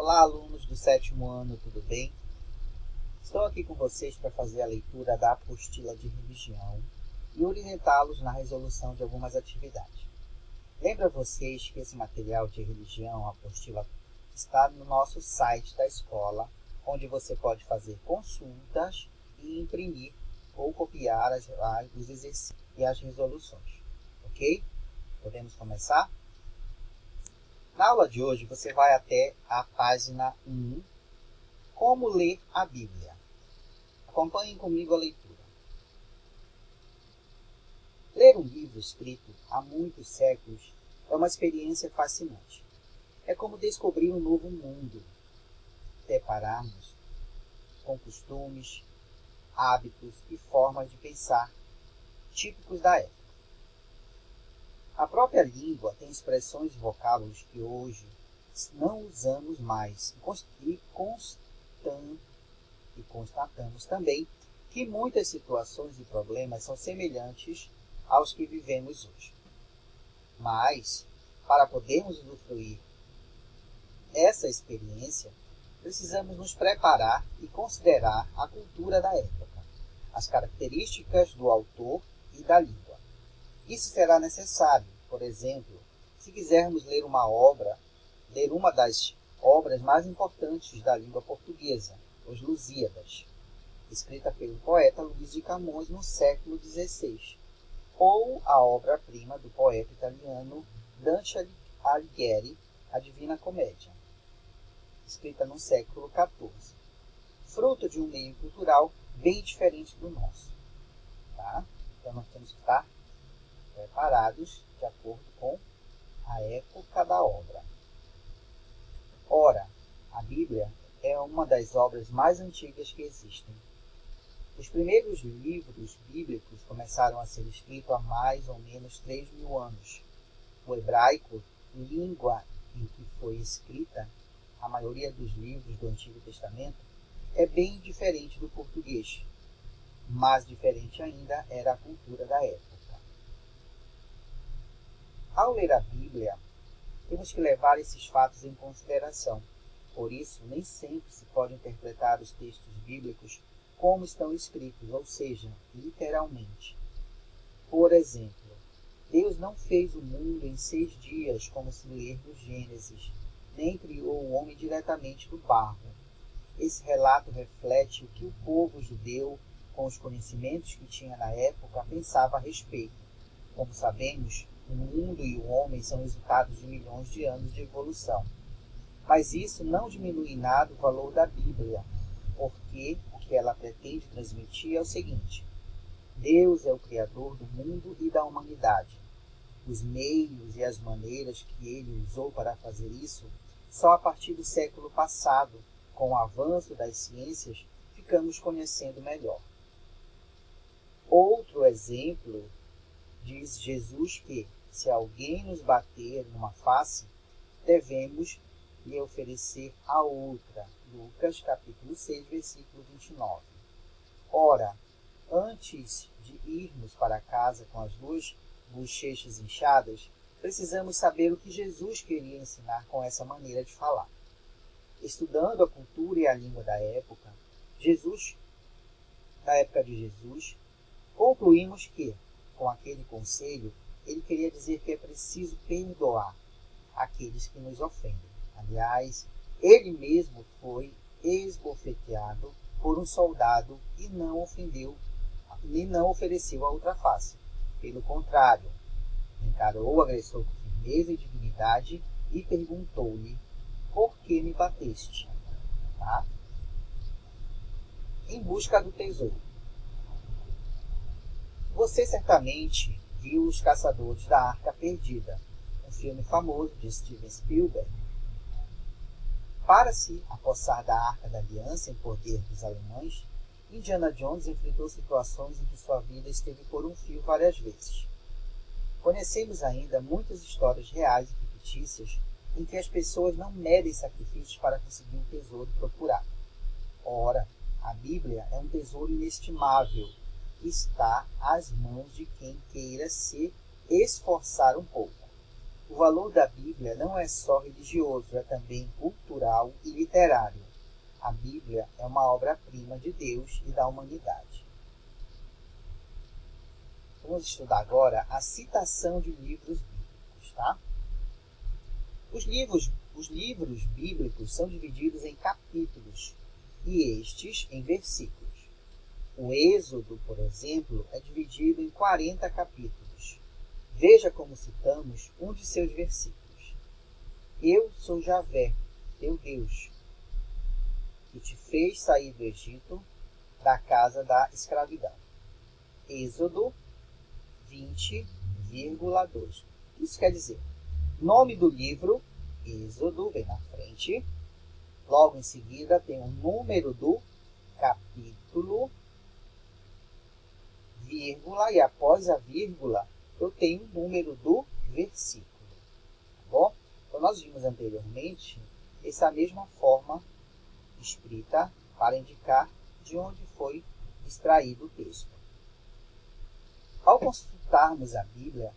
Olá, alunos do 7º ano, tudo bem? Estou aqui com vocês para fazer a leitura da apostila de religião e orientá-los na resolução de algumas atividades. Lembra vocês que esse material de religião, a apostila, está no nosso site da escola, onde você pode fazer consultas e imprimir ou copiar os exercícios e as resoluções, ok? Podemos começar? Na aula de hoje, você vai até a página 1, Como ler a Bíblia. Acompanhem comigo a leitura. Ler um livro escrito há muitos séculos é uma experiência fascinante. É como descobrir um novo mundo, depararmos com costumes, hábitos e formas de pensar típicos da época. A própria língua tem expressões e vocábulos que hoje não usamos mais e constatamos também que muitas situações e problemas são semelhantes aos que vivemos hoje. Mas, para podermos usufruir essa experiência, precisamos nos preparar e considerar a cultura da época, as características do autor e da língua. Isso será necessário, por exemplo, se quisermos ler uma das obras mais importantes da língua portuguesa, Os Lusíadas, escrita pelo poeta Luís de Camões no século XVI, ou a obra-prima do poeta italiano Dante Alighieri, A Divina Comédia, escrita no século XIV, fruto de um meio cultural bem diferente do nosso. Tá? Então nós temos que estar preparados de acordo com a época da obra. Ora, a Bíblia é uma das obras mais antigas que existem. Os primeiros livros bíblicos começaram a ser escritos há mais ou menos 3.000 anos. O hebraico, língua em que foi escrita a maioria dos livros do Antigo Testamento, é bem diferente do português. Mais diferente ainda era a cultura da época. Ao ler a Bíblia, temos que levar esses fatos em consideração. Por isso, nem sempre se pode interpretar os textos bíblicos como estão escritos, ou seja, literalmente. Por exemplo, Deus não fez o mundo em 6 dias, como se lê no Gênesis, nem criou o homem diretamente do barro. Esse relato reflete o que o povo judeu, com os conhecimentos que tinha na época, pensava a respeito. Como sabemos, o mundo e o homem são resultados de milhões de anos de evolução. Mas isso não diminui em nada o valor da Bíblia, porque o que ela pretende transmitir é o seguinte: Deus é o Criador do mundo e da humanidade. Os meios e as maneiras que ele usou para fazer isso, só a partir do século passado, com o avanço das ciências, ficamos conhecendo melhor. Outro exemplo, diz Jesus que, se alguém nos bater numa face, devemos lhe oferecer a outra. Lucas, capítulo 6, versículo 29. Ora, antes de irmos para casa com as 2 bochechas inchadas, precisamos saber o que Jesus queria ensinar com essa maneira de falar. Estudando a cultura e a língua da época de Jesus, concluímos que, com aquele conselho, ele queria dizer que é preciso perdoar aqueles que nos ofendem. Aliás, ele mesmo foi esbofeteado por um soldado e não ofereceu a outra face. Pelo contrário, encarou o agressor com firmeza e dignidade e perguntou-lhe: por que me bateste? Tá? Em busca do tesouro. Você certamente viu Os Caçadores da Arca Perdida, um filme famoso de Steven Spielberg. Para se apossar da Arca da Aliança em poder dos alemães, Indiana Jones enfrentou situações em que sua vida esteve por um fio várias vezes. Conhecemos ainda muitas histórias reais e fictícias em que as pessoas não medem sacrifícios para conseguir um tesouro procurado. Ora, a Bíblia é um tesouro inestimável que está às mãos de quem queira se esforçar um pouco. O valor da Bíblia não é só religioso, é também cultural e literário. A Bíblia é uma obra-prima de Deus e da humanidade. Vamos estudar agora a citação de livros bíblicos, tá? Os livros bíblicos são divididos em capítulos e estes em versículos. O Êxodo, por exemplo, é dividido em 40 capítulos. Veja como citamos um de seus versículos. Eu sou Javé, teu Deus, que te fez sair do Egito, da casa da escravidão. Êxodo 20,2. Isso quer dizer, nome do livro, Êxodo, vem na frente. Logo em seguida tem o número do capítulo, vírgula, e após a vírgula eu tenho o número do versículo. Tá bom? Então nós vimos anteriormente essa mesma forma escrita para indicar de onde foi extraído o texto. Ao consultarmos a Bíblia,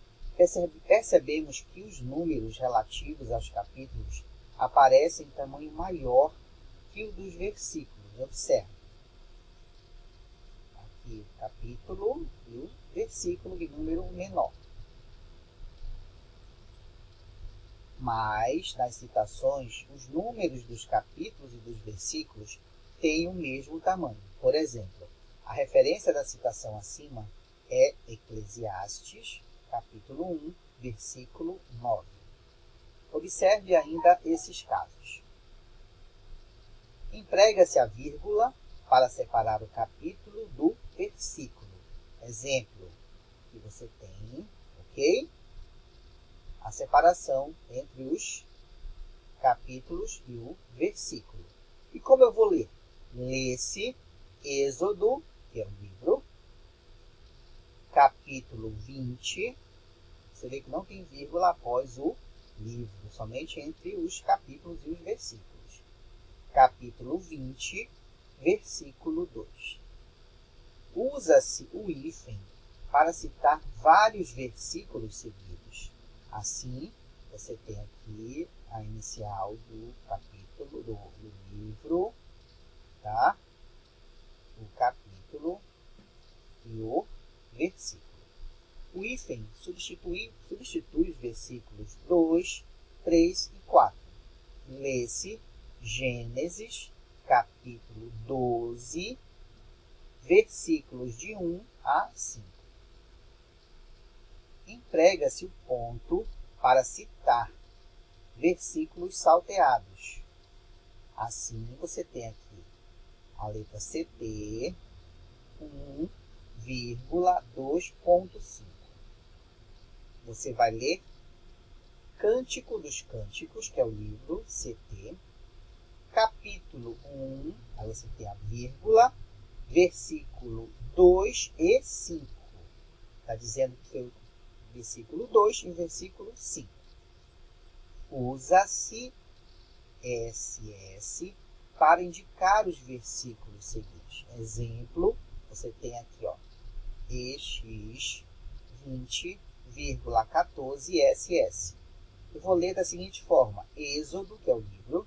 percebemos que os números relativos aos capítulos aparecem em tamanho maior que o dos versículos. Observe. Aqui o capítulo e o versículo de número menor. Mas, nas citações, os números dos capítulos e dos versículos têm o mesmo tamanho. Por exemplo, a referência da citação acima é Eclesiastes, capítulo 1, versículo 9. Observe ainda esses casos. Emprega-se a vírgula para separar o capítulo do versículo. Exemplo que você tem, ok? A separação entre os capítulos e o versículo. E como eu vou ler? Lê-se Êxodo, que é um livro, capítulo 20. Você vê que não tem vírgula após o livro, somente entre os capítulos e os versículos. Capítulo 20, versículo 2. Usa-se o hífen para citar vários versículos seguidos. Assim, você tem aqui a inicial do capítulo, do livro, tá? O capítulo e o versículo. O hífen substitui os versículos 2, 3 e 4. Lê-se Gênesis, capítulo 12, versículos de 1 a 5. Emprega-se o ponto para citar versículos salteados. Assim, você tem aqui a letra CT 1,2.5. Você vai ler Cântico dos Cânticos, que é o livro CT, capítulo 1, aí você tem a vírgula, versículo 2 e 5. Está dizendo que foi o versículo 2 e o versículo 5. Usa-se SS para indicar os versículos seguintes. Exemplo, você tem aqui, ó, EX 20,14 SS. Eu vou ler da seguinte forma: Êxodo, que é o livro,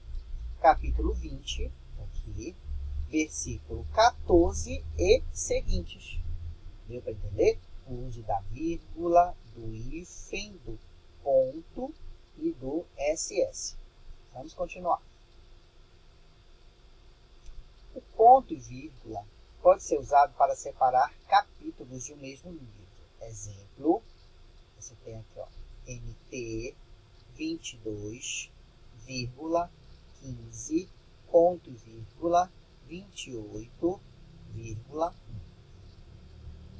capítulo 20, aqui, versículo 14 e seguintes. Deu para entender? O uso da vírgula, do hífen, do ponto e do SS. Vamos continuar. O ponto e vírgula pode ser usado para separar capítulos de um mesmo livro. Exemplo, você tem aqui, ó, MT 22,15, ponto e vírgula, 28,1.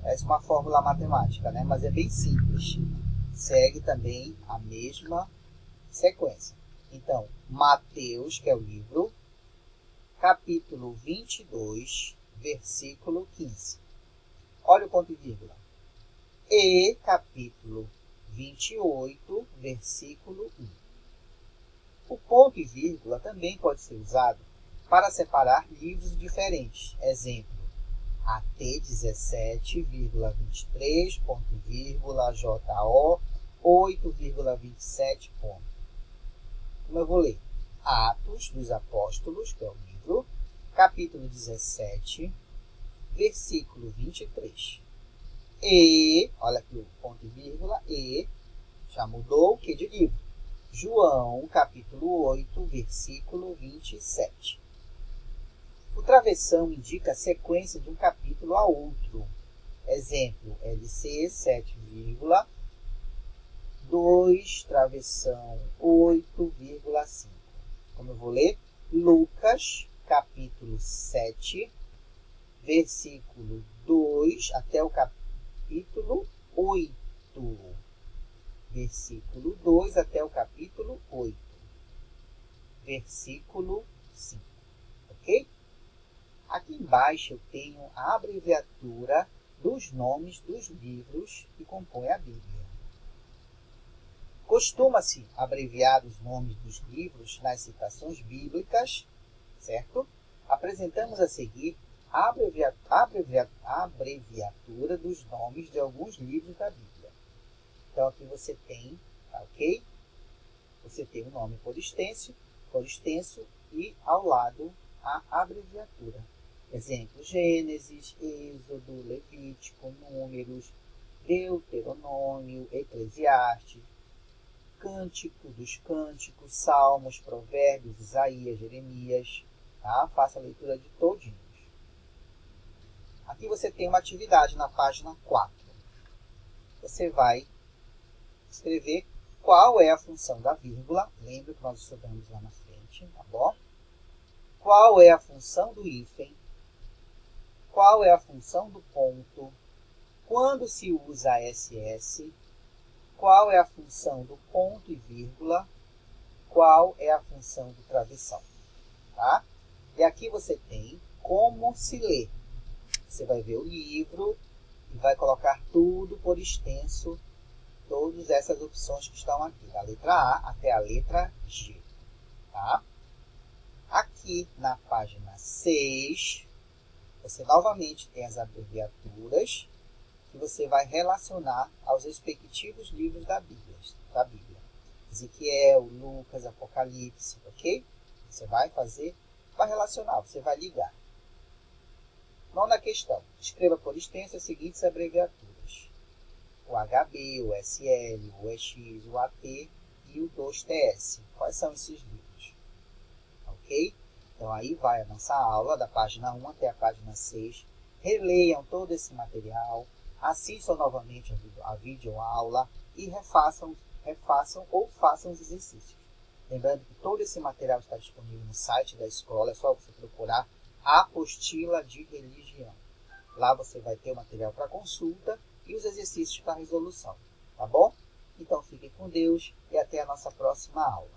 Essa é uma fórmula matemática, né? Mas é bem simples. Segue também a mesma sequência. Então, Mateus, que é o livro, capítulo 22, versículo 15. Olha o ponto e vírgula. E capítulo 28, versículo 1. O ponto e vírgula também pode ser usado para separar livros diferentes. Exemplo, AT 17,23, ponto e vírgula, JO 8,27 pontos. Como eu vou ler? Atos dos Apóstolos, que é o livro, capítulo 17, versículo 23. E, olha aqui o ponto e vírgula, e, já mudou o que de livro? João, capítulo 8, versículo 27. O travessão indica a sequência de um capítulo a outro. Exemplo, LC 7,2, travessão 8,5. Como eu vou ler? Lucas, capítulo 7, versículo 2 até o capítulo 8. Versículo 2 até o capítulo 8. Versículo 5. Ok? Aqui embaixo eu tenho a abreviatura dos nomes dos livros que compõem a Bíblia. Costuma-se abreviar os nomes dos livros nas citações bíblicas, certo? Apresentamos a seguir a abreviatura dos nomes de alguns livros da Bíblia. Então aqui você tem, tá ok? Você tem o nome por extenso e ao lado a abreviatura. Exemplo, Gênesis, Êxodo, Levítico, Números, Deuteronômio, Eclesiastes, Cântico dos Cânticos, Salmos, Provérbios, Isaías, Jeremias. Tá? Faça a leitura de todinhos. Aqui você tem uma atividade na página 4. Você vai escrever qual é a função da vírgula. Lembra que nós estudamos lá na frente, tá bom? Qual é a função do hífen? Qual é a função do ponto? Quando se usa SS? Qual é a função do ponto e vírgula? Qual é a função do travessão? Tá? E aqui você tem como se lê. Você vai ver o livro e vai colocar tudo por extenso, todas essas opções que estão aqui, da letra A até a letra G. Tá? Aqui na página 6, você novamente tem as abreviaturas que você vai relacionar aos respectivos livros da Bíblia. Ezequiel, Lucas, Apocalipse, ok? Você vai relacionar, você vai ligar. Nona questão. Escreva por extenso as seguintes abreviaturas. O HB, o SL, o EX, o AT e o 2TS. Quais são esses livros? Ok? Então aí vai a nossa aula da página 1 até a página 6. Releiam todo esse material, assistam novamente a videoaula e refaçam ou façam os exercícios. Lembrando que todo esse material está disponível no site da escola, é só você procurar Apostila de Religião. Lá você vai ter o material para consulta e os exercícios para resolução, tá bom? Então fiquem com Deus e até a nossa próxima aula.